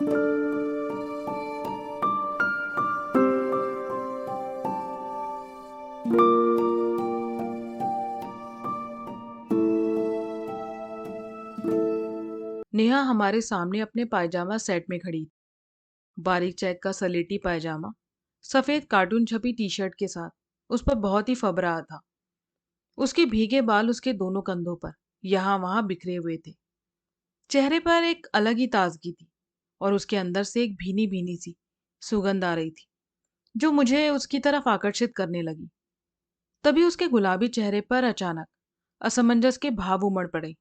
नेहा हमारे सामने अपने पायजामा सेट में खड़ी थी। बारीक चेक का सलेटी पायजामा, सफेद कार्टून छपी टी शर्ट के साथ। उस पर बहुत ही फबरा था। उसके भीगे बाल उसके दोनों कंधों पर यहां वहां बिखरे हुए थे। चेहरे पर एक अलग ही ताजगी थी और उसके अंदर से एक भीनी भीनी सी सुगंध आ रही थी जो मुझे उसकी तरफ आकर्षित करने लगी। तभी उसके गुलाबी चेहरे पर अचानक असमंजस के भाव उमड़ पड़े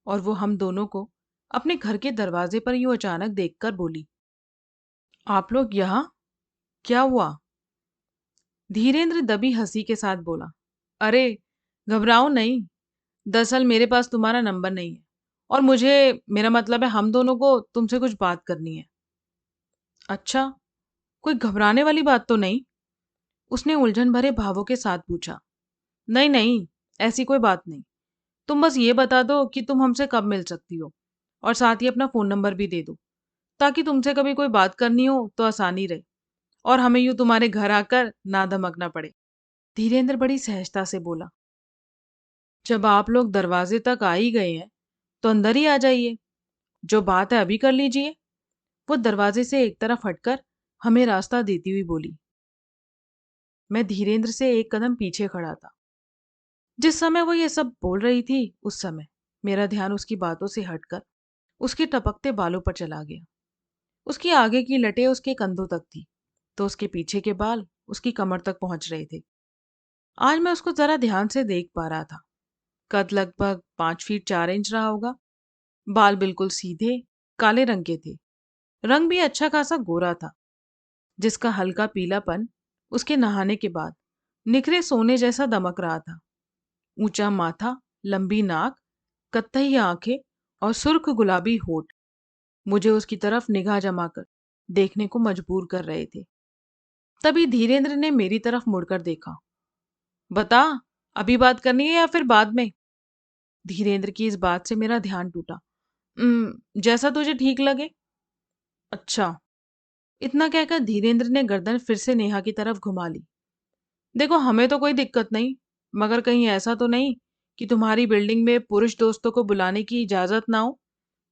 और वो हम दोनों को अपने घर के दरवाजे पर यूं अचानक देखकर बोली, आप लोग यहाँ? क्या हुआ? धीरेन्द्र दबी हंसी के साथ बोला, अरे घबराओ नहीं, दरअसल मेरे पास तुम्हारा नंबर नहीं है और मेरा मतलब है हम दोनों को तुमसे कुछ बात करनी है। अच्छा, कोई घबराने वाली बात तो नहीं? उसने उलझन भरे भावों के साथ पूछा। नहीं नहीं, ऐसी कोई बात नहीं। तुम बस ये बता दो कि तुम हमसे कब मिल सकती हो और साथ ही अपना फोन नंबर भी दे दो ताकि तुमसे कभी कोई बात करनी हो तो आसानी रहे और हमें यूं तुम्हारे घर आकर ना धमकना पड़े। धीरेन्द्र बड़ी सहजता से बोला, जब आप लोग दरवाजे तक आ ही गए हैं तो अंदर ही आ जाइए। जो बात है अभी कर लीजिए। वो दरवाजे से एक तरफ हटकर हमें रास्ता देती हुई बोली। मैं धीरेन्द्र से एक कदम पीछे खड़ा था। जिस समय वो ये सब बोल रही थी उस समय मेरा ध्यान उसकी बातों से हटकर उसके टपकते बालों पर चला गया। उसकी आगे की लटें उसके कंधों तक थी तो उसके पीछे के बाल उसकी कमर तक पहुंच रहे थे। आज मैं उसको जरा ध्यान से देख पा रहा था। कद लगभग 5 फीट 4 इंच रहा होगा। बाल बिल्कुल सीधे काले रंग के थे। रंग भी अच्छा खासा गोरा था जिसका हल्का पीलापन उसके नहाने के बाद निखरे सोने जैसा दमक रहा था। ऊंचा माथा, लंबी नाक, कत्थई आंखें और सुर्ख गुलाबी होठ मुझे उसकी तरफ निगाह जमाकर देखने को मजबूर कर रहे थे। तभी धीरेन्द्र ने मेरी तरफ मुड़कर देखा। बता, अभी बात करनी है या फिर बाद में? धीरेन्द्र की इस बात से मेरा ध्यान टूटा। जैसा तुझे ठीक लगे। अच्छा, इतना कहकर धीरेन्द्र ने गर्दन फिर से नेहा की तरफ घुमा ली। देखो, हमें तो कोई दिक्कत नहीं, मगर कहीं ऐसा तो नहीं कि तुम्हारी बिल्डिंग में पुरुष दोस्तों को बुलाने की इजाजत ना हो।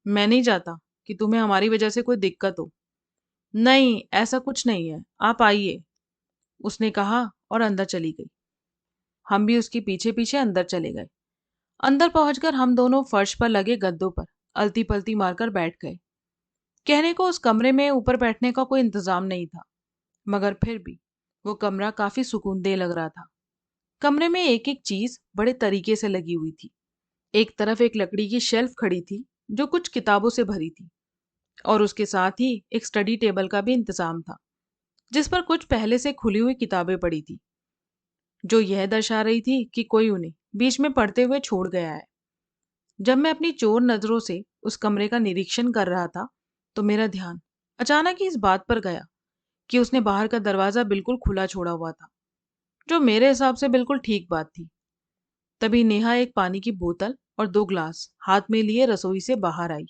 मैं नहीं चाहता कि तुम्हें हमारी वजह से कोई दिक्कत हो। नहीं, ऐसा कुछ नहीं है, आप आइए, उसने कहा और अंदर चली गई। हम भी उसके पीछे पीछे अंदर चले गए। अंदर पहुंचकर हम दोनों फर्श पर लगे गद्दों पर अलती पलती मारकर बैठ गए। कहने को उस कमरे में ऊपर बैठने का कोई इंतजाम नहीं था, मगर फिर भी वो कमरा काफी सुकूनदेह लग रहा था। कमरे में एक एक चीज बड़े तरीके से लगी हुई थी। एक तरफ एक लकड़ी की शेल्फ खड़ी थी जो कुछ किताबों से भरी थी और उसके साथ ही एक स्टडी टेबल का भी इंतजाम था जिस पर कुछ पहले से खुली हुई किताबें पड़ी थी जो यह दर्शा रही थी कि कोई उन्हें बीच में पढ़ते हुए छोड़ गया है। जब मैं अपनी चोर नजरों से उस कमरे का निरीक्षण कर रहा था तो मेरा ध्यान अचानक ही इस बात पर गया कि उसने बाहर का दरवाजा बिल्कुल खुला छोड़ा हुआ था, जो मेरे हिसाब से बिल्कुल ठीक बात थी। तभी नेहा एक पानी की बोतल और 2 ग्लास हाथ में लिए रसोई से बाहर आई।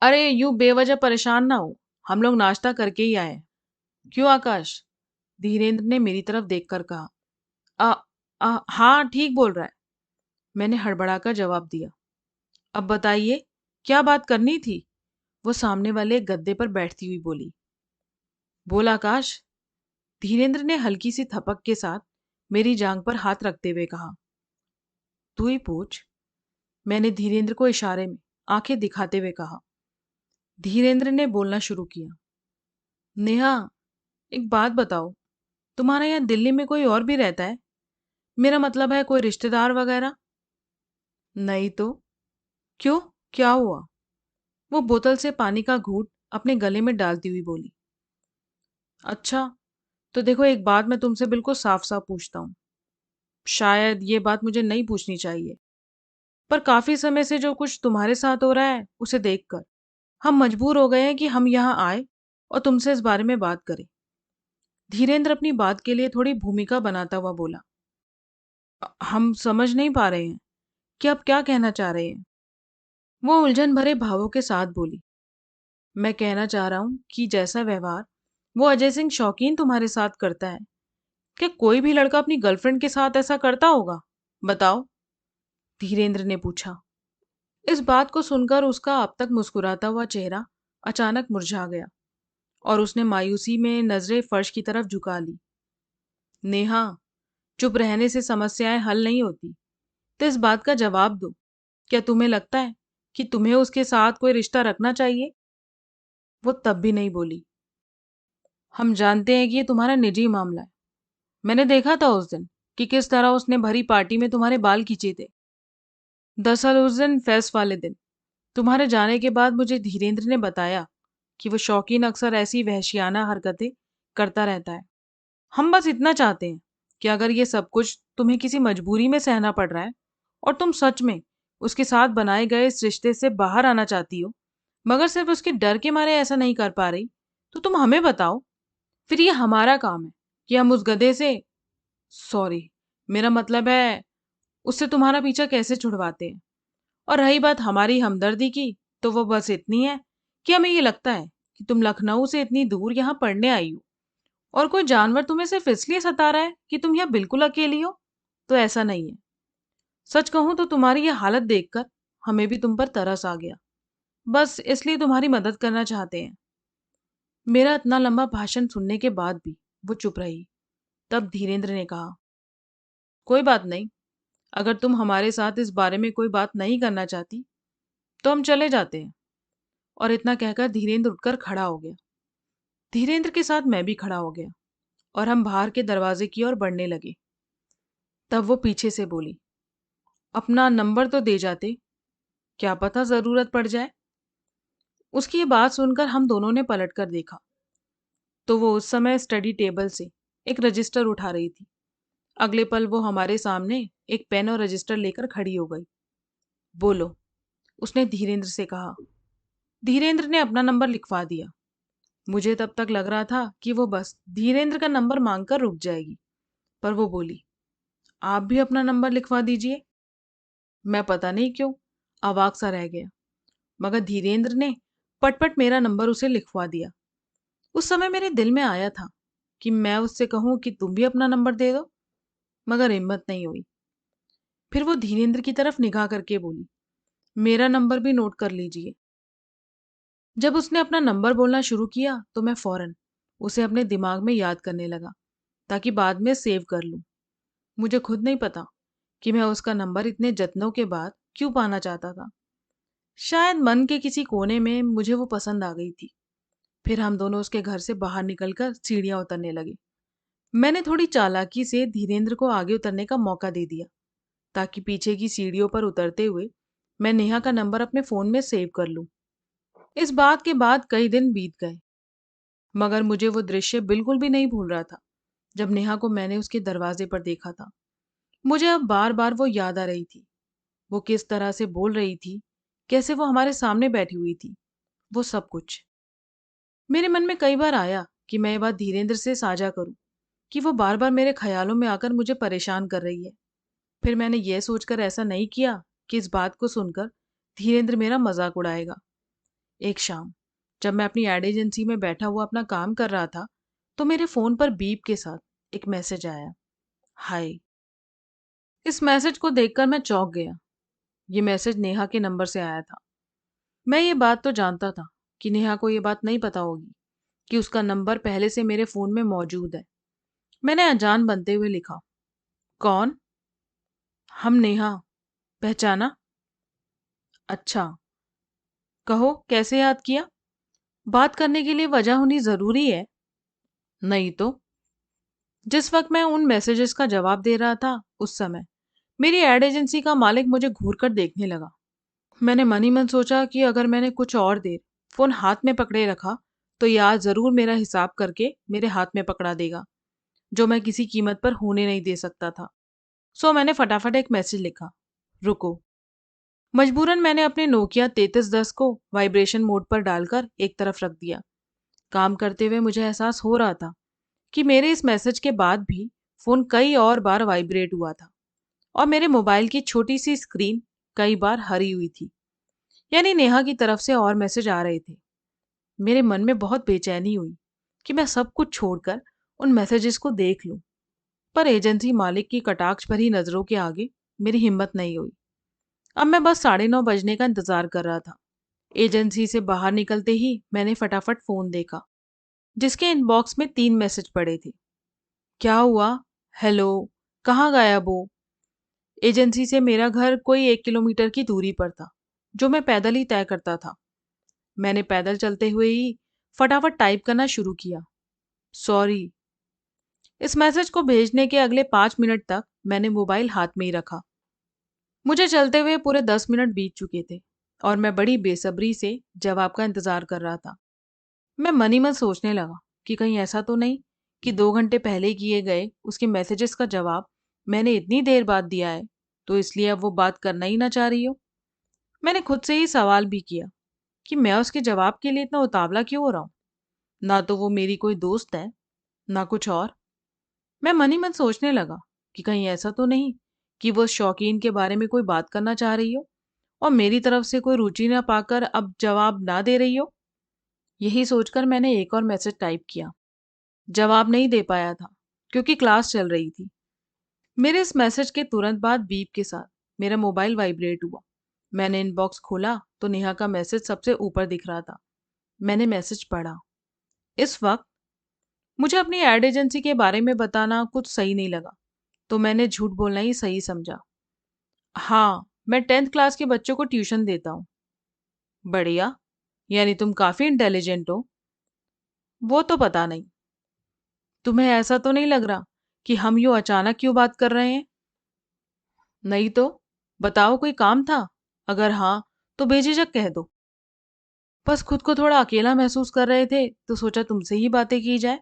अरे यूं बेवजह परेशान ना हो, हम लोग नाश्ता करके ही आए हैं। क्यों आकाश? धीरेन्द्र ने मेरी तरफ देखकर कहा। आ, हाँ ठीक बोल रहा है, मैंने हड़बड़ाकर जवाब दिया। अब बताइए, क्या बात करनी थी? वो सामने वाले गद्दे पर बैठती हुई बोली। बोल आकाश, धीरेन्द्र ने हल्की सी थपक के साथ मेरी जांग पर हाथ रखते हुए कहा। तू ही पूछ, मैंने धीरेन्द्र को इशारे में आंखें दिखाते हुए कहा। धीरेन्द्र ने बोलना शुरू किया। नेहा, एक बात बताओ, तुम्हारे यहाँ दिल्ली में कोई और भी रहता है? मेरा मतलब है कोई रिश्तेदार वगैरह? नहीं तो। क्यों, क्या हुआ? वो बोतल से पानी का घूंट अपने गले में डालती हुई बोली। अच्छा, तो देखो, एक बात मैं तुमसे बिल्कुल साफ साफ पूछता हूँ। शायद ये बात मुझे नहीं पूछनी चाहिए, पर काफी समय से जो कुछ तुम्हारे साथ हो रहा है उसे देखकर हम मजबूर हो गए हैं कि हम यहाँ आए और तुमसे इस बारे में बात करें। धीरेन्द्र अपनी बात के लिए थोड़ी भूमिका बनाता हुआ बोला। हम समझ नहीं पा रहे हैं कि आप क्या कहना चाह रहे हैं। वो उलझन भरे भावों के साथ बोली। मैं कहना चाह रहा हूँ कि जैसा व्यवहार वो अजय सिंह शौकीन तुम्हारे साथ करता है, क्या कोई भी लड़का अपनी गर्लफ्रेंड के साथ ऐसा करता होगा? बताओ, धीरेन्द्र ने पूछा। इस बात को सुनकर उसका अब तक मुस्कुराता हुआ चेहरा अचानक मुरझा गया और उसने मायूसी में नजरें फर्श की तरफ झुका ली। नेहा, चुप रहने से समस्याएं हल नहीं होती, तो इस बात का जवाब दो। क्या तुम्हें लगता है कि तुम्हें उसके साथ कोई रिश्ता रखना चाहिए? वो तब भी नहीं बोली। हम जानते हैं कि ये तुम्हारा निजी मामला है। मैंने देखा था उस दिन कि किस तरह उसने भरी पार्टी में तुम्हारे बाल खींचे थे। दरअसल उस दिन फेस्ट वाले दिन तुम्हारे जाने के बाद मुझे धीरेन्द्र ने बताया कि वो शौकीन अक्सर ऐसी वहशियाना हरकतें करता रहता है। हम बस इतना चाहते हैं कि अगर ये सब कुछ तुम्हें किसी मजबूरी में सहना पड़ रहा है और तुम सच में उसके साथ बनाए गए इस रिश्ते से बाहर आना चाहती हो, मगर सिर्फ उसके डर के मारे ऐसा नहीं कर पा रही, तो तुम हमें बताओ। फिर ये हमारा काम है कि हम उस गधे से, सॉरी, मेरा मतलब है उससे तुम्हारा पीछा कैसे छुड़वाते हैं। और रही बात हमारी हमदर्दी की, तो वो बस इतनी है कि हमें ये लगता है कि तुम लखनऊ से इतनी दूर यहाँ पढ़ने आई हो और कोई जानवर तुम्हें सिर्फ इसलिए सता रहा है कि तुम यहाँ बिल्कुल अकेली हो, तो ऐसा नहीं है। सच कहूं तो तुम्हारी ये हालत देखकर हमें भी तुम पर तरस आ गया, बस इसलिए तुम्हारी मदद करना चाहते हैं। मेरा इतना लंबा भाषण सुनने के बाद भी वो चुप रही। तब धीरेन्द्र ने कहा, कोई बात नहीं, अगर तुम हमारे साथ इस बारे में कोई बात नहीं करना चाहती तो हम चले जाते हैं। और इतना कहकर धीरेन्द्र उठकर खड़ा हो गया। धीरेन्द्र के साथ मैं भी खड़ा हो गया और हम बाहर के दरवाजे की ओर बढ़ने लगे। तब वो पीछे से बोली, अपना नंबर तो दे जाते, क्या पता जरूरत पड़ जाए। उसकी ये बात सुनकर हम दोनों ने पलट कर देखा तो वो उस समय स्टडी टेबल से एक रजिस्टर उठा रही थी। अगले पल वो हमारे सामने एक पेन और रजिस्टर लेकर खड़ी हो गई। बोलो, उसने धीरेन्द्र से कहा। धीरेन्द्र ने अपना नंबर लिखवा दिया। मुझे तब तक लग रहा था कि वो बस धीरेन्द्र का नंबर मांगकर रुक जाएगी, पर वो बोली, आप भी अपना नंबर लिखवा दीजिए। मैं पता नहीं क्यों अवाक सा रह गया, मगर धीरेन्द्र ने पटपट मेरा नंबर उसे लिखवा दिया। उस समय मेरे दिल में आया था कि मैं उससे कहूं कि तुम भी अपना नंबर दे दो, मगर हिम्मत नहीं हुई। फिर वो धीरेन्द्र की तरफ निगाह करके बोली, मेरा नंबर भी नोट कर लीजिए। जब उसने अपना नंबर बोलना शुरू किया तो मैं फौरन उसे अपने दिमाग में याद करने लगा ताकि बाद में सेव कर लूं। मुझे खुद नहीं पता कि मैं उसका नंबर इतने जत्नों के बाद क्यों पाना चाहता था। शायद मन के किसी कोने में मुझे वो पसंद आ गई थी। फिर हम दोनों उसके घर से बाहर निकलकर सीढ़ियां उतरने लगे। मैंने थोड़ी चालाकी से धीरेन्द्र को आगे उतरने का मौका दे दिया ताकि पीछे की सीढ़ियों पर उतरते हुए मैं नेहा का नंबर अपने फोन में सेव कर लूं। इस बात के बाद कई दिन बीत गए, मगर मुझे वो दृश्य बिल्कुल भी नहीं भूल रहा था जब नेहा को मैंने उसके दरवाजे पर देखा था। मुझे अब बार बार वो याद आ रही थी। वो किस तरह से बोल रही थी, कैसे वो हमारे सामने बैठी हुई थी, वो सब कुछ। मेरे मन में कई बार आया कि मैं ये बात धीरेन्द्र से साझा करूं कि वो बार बार मेरे ख्यालों में आकर मुझे परेशान कर रही है। फिर मैंने यह सोचकर ऐसा नहीं किया कि इस बात को सुनकर धीरेन्द्र मेरा मजाक उड़ाएगा। एक शाम जब मैं अपनी एड एजेंसी में बैठा हुआ अपना काम कर रहा था तो मेरे फोन पर बीप के साथ एक मैसेज आया, हाय। इस मैसेज को देखकर मैं चौंक गया। ये मैसेज नेहा के नंबर से आया था। मैं ये बात तो जानता था कि नेहा को ये बात नहीं पता होगी कि उसका नंबर पहले से मेरे फोन में मौजूद है। मैंने अनजान बनते हुए लिखा, कौन? हम नेहा, पहचाना? अच्छा, कहो कैसे याद किया? बात करने के लिए वजह होनी जरूरी है। नहीं तो। जिस वक्त मैं उन मैसेजेस का जवाब दे रहा था उस समय मेरी एड एजेंसी का मालिक मुझे घूर कर देखने लगा। मैंने मन ही मन सोचा कि अगर मैंने कुछ और देर फोन हाथ में पकड़े रखा तो ये आज जरूर मेरा हिसाब करके मेरे हाथ में पकड़ा देगा, जो मैं किसी कीमत पर होने नहीं दे सकता था। सो मैंने फटाफट एक मैसेज लिखा, रुको। मजबूरन मैंने अपने नोकिया 3310 को वाइब्रेशन मोड पर डालकर एक तरफ रख दिया। काम करते हुए मुझे एहसास हो रहा था कि मेरे इस मैसेज के बाद भी फोन कई और बार वाइब्रेट हुआ था और मेरे मोबाइल की छोटी सी स्क्रीन कई बार हरी हुई थी, यानी नेहा की तरफ से और मैसेज आ रहे थे। मेरे मन में बहुत बेचैनी हुई कि मैं सब कुछ छोड़कर उन मैसेजेस को देख लूं, पर एजेंसी मालिक की कटाक्ष भरी नजरों के आगे मेरी हिम्मत नहीं हुई। अब मैं बस 9:30 बजने का इंतजार कर रहा था। एजेंसी से बाहर निकलते ही मैंने फटाफट फोन देखा, जिसके इनबॉक्स में 3 मैसेज पड़े थे। क्या हुआ? हेलो? कहाँ गायब हो? एजेंसी से मेरा घर कोई 1 किलोमीटर की दूरी पर था, जो मैं पैदल ही तय करता था। मैंने पैदल चलते हुए ही फटाफट टाइप करना शुरू किया, सॉरी। इस मैसेज को भेजने के अगले 5 मिनट तक मैंने मोबाइल हाथ में ही रखा। मुझे चलते हुए पूरे 10 मिनट बीत चुके थे और मैं बड़ी बेसब्री से जवाब का इंतजार कर रहा था। मैं मन ही मन सोचने लगा कि कहीं ऐसा तो नहीं कि 2 घंटे पहले किए गए उसके मैसेजेस का जवाब मैंने इतनी देर बाद दिया है, तो इसलिए अब वो बात करना ही ना चाह रही हो। मैंने खुद से ही सवाल भी किया कि मैं उसके जवाब के लिए इतना उतावला क्यों हो रहा हूँ। ना तो वो मेरी कोई दोस्त है, ना कुछ और। मैं मन ही मन सोचने लगा कि कहीं ऐसा तो नहीं कि वो शौकीन के बारे में कोई बात करना चाह रही हो और मेरी तरफ से कोई रुचि ना पाकर अब जवाब ना दे रही हो। यही सोचकर मैंने एक और मैसेज टाइप किया। जवाब नहीं दे पाया था क्योंकि क्लास चल रही थी। मेरे इस मैसेज के तुरंत बाद बीप के साथ मेरा मोबाइल वाइब्रेट हुआ। मैंने इनबॉक्स खोला तो नेहा का मैसेज सबसे ऊपर दिख रहा था। मैंने मैसेज पढ़ा। इस वक्त मुझे अपनी एड एजेंसी के बारे में बताना कुछ सही नहीं लगा, तो मैंने झूठ बोलना ही सही समझा। हाँ, मैं 10th क्लास के बच्चों को ट्यूशन देता हूँ। बढ़िया, यानी तुम काफी इंटेलिजेंट हो। वो तो पता नहीं। तुम्हें ऐसा तो नहीं लग रहा कि हम यूं अचानक क्यों बात कर रहे हैं? नहीं तो, बताओ कोई काम था? अगर हाँ, तो बेझिझक कह दो। बस खुद को थोड़ा अकेला महसूस कर रहे थे तो सोचा तुमसे ही बातें की जाए।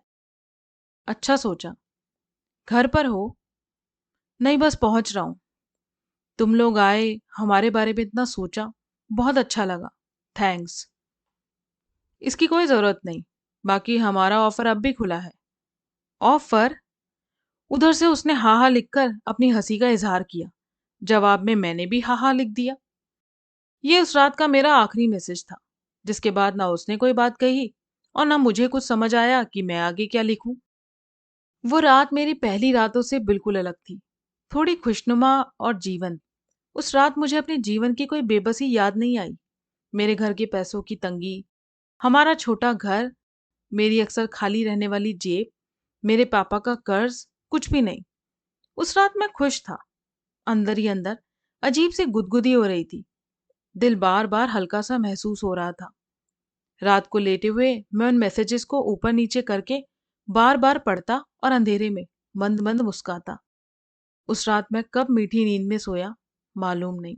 अच्छा सोचा। घर पर हो? नहीं, बस पहुंच रहा हूं। तुम लोग आए, हमारे बारे में इतना सोचा, बहुत अच्छा लगा। थैंक्स। इसकी कोई जरूरत नहीं। बाकी हमारा ऑफर अब भी खुला है। ऑफर? उधर से उसने हा हा लिखकर अपनी हंसी का इजहार किया। जवाब में मैंने भी हा हा लिख दिया। ये उस रात का मेरा आखिरी मैसेज था, जिसके बाद ना उसने कोई बात कही और ना मुझे कुछ समझ आया कि मैं आगे क्या लिखूं। वो रात मेरी पहली रातों से बिल्कुल अलग थी, थोड़ी खुशनुमा और जीवंत। उस रात मुझे अपने जीवन की कोई बेबसी याद नहीं आई। मेरे घर के पैसों की तंगी, हमारा छोटा घर, मेरी अक्सर खाली रहने वाली जेब, मेरे पापा का कर्ज, कुछ भी नहीं। उस रात मैं खुश था। अंदर ही अंदर अजीब सी गुदगुदी हो रही थी। दिल बार बार हल्का सा महसूस हो रहा था। रात को लेटे हुए मैं उन मैसेजेस को ऊपर नीचे करके बार बार पढ़ता और अंधेरे में मंद मंद मुस्काता। उस रात मैं कब मीठी नींद में सोया, मालूम नहीं।